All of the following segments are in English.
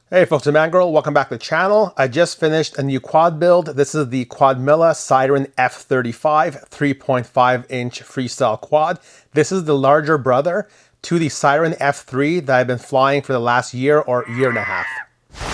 Hey folks, I'm Girl. Welcome back to the channel. I just finished a new quad build. This is the Quadmula Siren F35 3.5 inch freestyle quad. This is the larger brother to the Siren F3 that I've been flying for the last year or year and a half.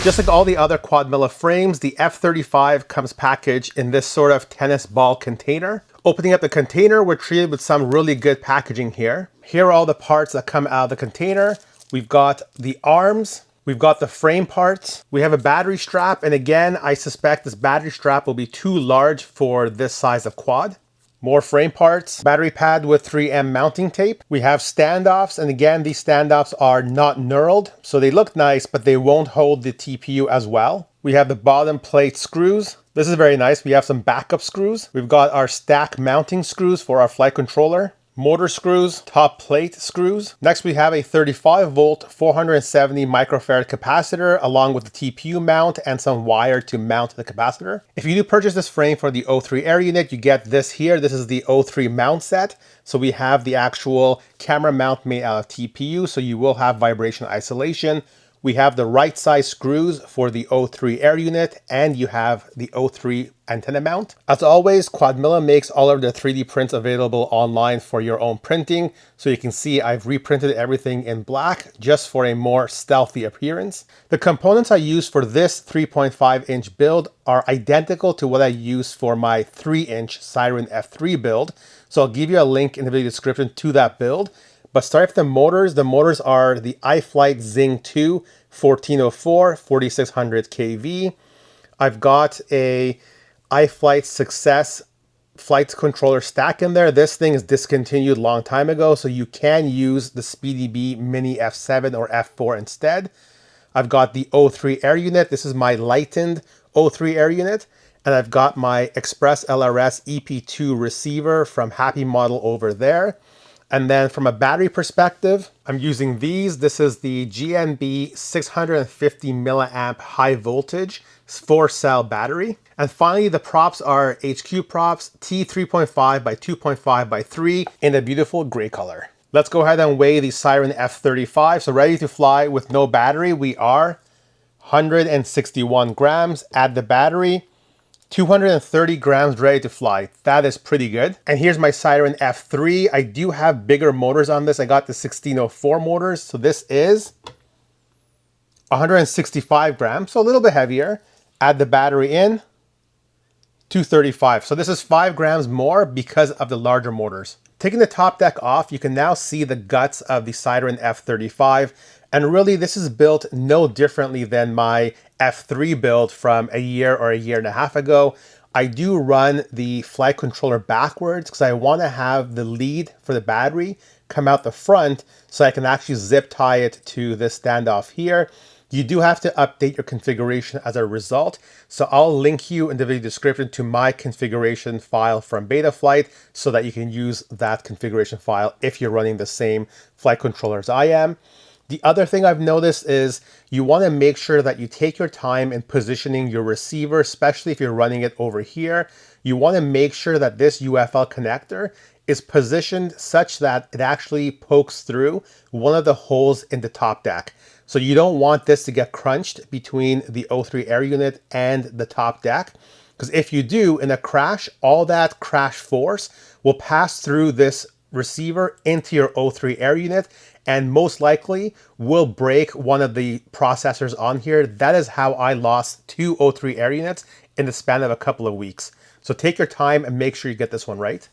Just like all the other Quadmula frames, the F35 comes packaged in this sort of tennis ball container. Opening up the container, we're treated with some really good packaging here. Here are all the parts that come out of the container. We've got the arms. We've got the frame parts. We have a battery strap. And again, I suspect this battery strap will be too large for this size of quad. More frame parts, battery pad with 3M mounting tape. We have standoffs. And again, these standoffs are not knurled. So they look nice, but they won't hold the TPU as well. We have the bottom plate screws. This is very nice. We have some backup screws. We've got our stack mounting screws for our flight controller. Motor screws, top plate screws. Next we have a 35 volt 470 microfarad capacitor along with the TPU mount and some wire to mount the capacitor. If you do purchase this frame for the O3 air unit, you get this here. This is the O3 mount set. So we have the actual camera mount made out of TPU, so you will have vibration isolation. We have the right size screws for the O3 air unit, and you have the O3 antenna mount. As always, Quadmula makes all of their 3D prints available online for your own printing. So you can see I've reprinted everything in black just for a more stealthy appearance. The components I use for this 3.5 inch build are identical to what I use for my 3 inch Siren F3 build. So I'll give you a link in the video description to that build. But starting with the motors are the iFlight Zing 2 1404 4600 kV. I've got a iFlight Success flight controller stack in there. This thing is discontinued a long time ago, so you can use the SpeedyBee Mini F7 or F4 instead. I've got the O3 air unit. This is my Lightened O3 air unit. And I've got my Express LRS EP2 receiver from Happymodel over there. And then from a battery perspective, I'm using these. This is the GNB 650 milliamp high voltage 4-cell battery. And finally, the props are HQ props T3.5 by 2.5 by 3 in a beautiful gray color. Let's go ahead and weigh the Siren F35. So ready to fly with no battery, we are 161 grams. Add the battery. 230 grams ready to fly. That is pretty good. And here's my Siren F3. I do have bigger motors on this. I got the 1604 motors. So this is 165 grams, so a little bit heavier. Add the battery in, 235. So this is 5 grams more because of the larger motors. Taking the top deck off, you can now see the guts of the Siren F35. And really, this is built no differently than my F3 build from a year or a year and a half ago. I do run the flight controller backwards because I want to have the lead for the battery come out the front so I can actually zip tie it to this standoff here. You do have to update your configuration as a result. So I'll link you in the video description to my configuration file from BetaFlight so that you can use that configuration file if you're running the same flight controller as I am. The other thing I've noticed is you want to make sure that you take your time in positioning your receiver, especially if you're running it over here. You want to make sure that this UFL connector is positioned such that it actually pokes through one of the holes in the top deck. So you don't want this to get crunched between the O3 air unit and the top deck. Because if you do, in a crash, all that crash force will pass through this receiver into your O3 air unit and most likely will break one of the processors on here. That is how I lost 2 O3 air units in the span of a couple of weeks. So take your time and make sure you get this one right.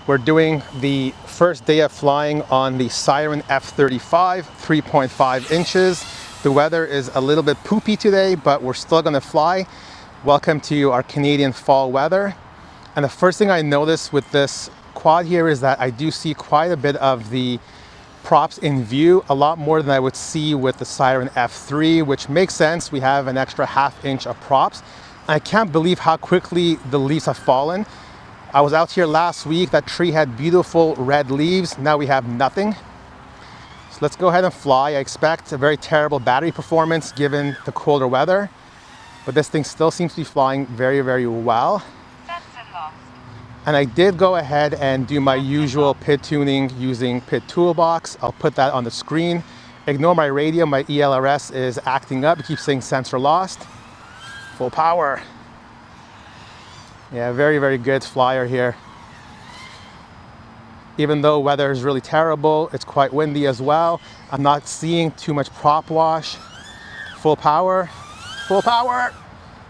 We're doing the first day of flying on the Siren F35, 3.5 inches. The weather is a little bit poopy today, but we're still gonna fly. Welcome to our Canadian fall weather. And the first thing I noticed with this quad here is that I do see quite a bit of the props in view, a lot more than I would see with the Siren F3, which makes sense. We have an extra ½ inch of props. I can't believe how quickly the leaves have fallen. I was out here last week, that tree had beautiful red leaves. Now we have nothing. So let's go ahead and fly. I expect a very terrible battery performance given the colder weather, but this thing still seems to be flying very, very well. And I did go ahead and do my usual PID tuning using PID Toolbox. I'll put that on the screen. Ignore my radio, my ELRS is acting up. It keeps saying sensor lost. Full power. Yeah, very, very good flyer here. Even though weather is really terrible, it's quite windy as well. I'm not seeing too much prop wash. Full power, full power.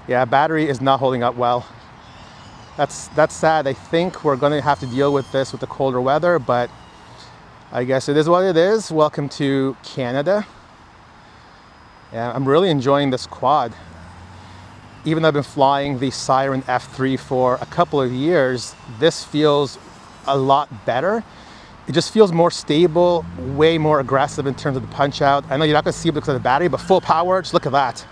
Yeah, battery is not holding up well. That's sad. I think we're gonna have to deal with this with the colder weather, but I guess it is what it is. Welcome to Canada. Yeah, I'm really enjoying this quad. Even though I've been flying the Siren F3 for a couple of years, this feels a lot better. It just feels more stable, way more aggressive in terms of the punch out. I know you're not gonna see it because of the battery, but full power, just look at that.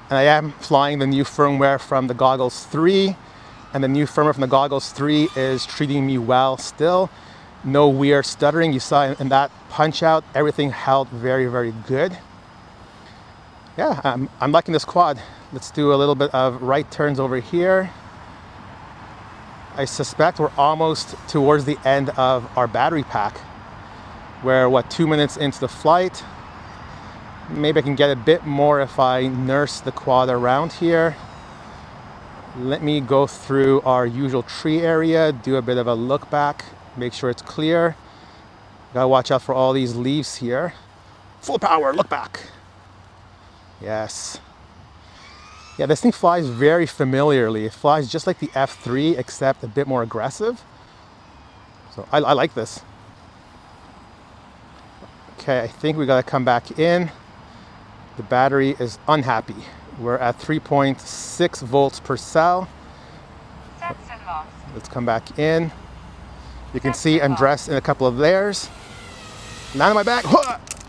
And I am flying the new firmware from the Goggles 3, and the new firmware from the Goggles 3 is treating me well still. No weird stuttering. You saw in that punch out, everything held very, very good. Yeah, I'm liking this quad. Let's do a little bit of right turns over here. I suspect we're almost towards the end of our battery pack. We're, what, 2 minutes into the flight. Maybe I can get a bit more if I nurse the quad around here. Let me go through our usual tree area, do a bit of a look back, make sure it's clear. Gotta watch out for all these leaves here. Full power, look back. Yes. Yeah, this thing flies very familiarly. It flies just like the F3, except a bit more aggressive. So I like this. Okay, I think we gotta come back in. The battery is unhappy. We're at 3.6 volts per cell. Let's come back in. You can see I'm dressed in a couple of layers. Not in my bag.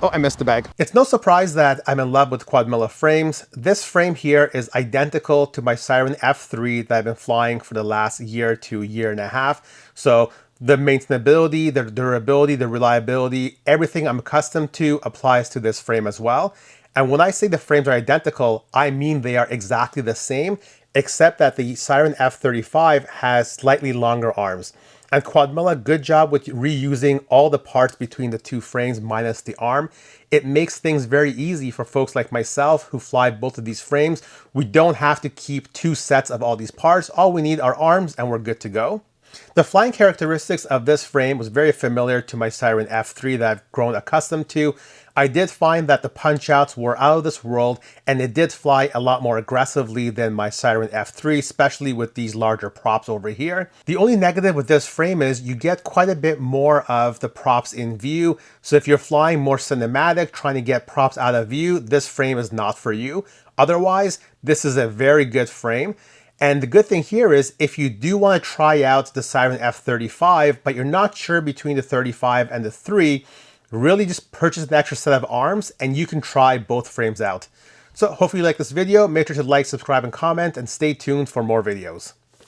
Oh, I missed the bag. It's no surprise that I'm in love with Quadmula frames. This frame here is identical to my Siren F3 that I've been flying for the last year to year and a half. So the maintainability, the durability, the reliability, everything I'm accustomed to applies to this frame as well. And when I say the frames are identical, I mean they are exactly the same, except that the Siren F35 has slightly longer arms. And Quadmula, good job with reusing all the parts between the two frames minus the arm. It makes things very easy for folks like myself who fly both of these frames. We don't have to keep two sets of all these parts. All we need are arms and we're good to go. The flying characteristics of this frame was very familiar to my Siren F3 that I've grown accustomed to. I did find that the punch outs were out of this world and it did fly a lot more aggressively than my Siren F3, especially with these larger props over here. The only negative with this frame is you get quite a bit more of the props in view. So if you're flying more cinematic, trying to get props out of view, this frame is not for you. Otherwise, this is a very good frame. And the good thing here is if you do want to try out the Siren F35, but you're not sure between the 35 and the 3, really just purchase an extra set of arms and you can try both frames out. So hopefully you like this video. Make sure to like, subscribe, and comment, and stay tuned for more videos.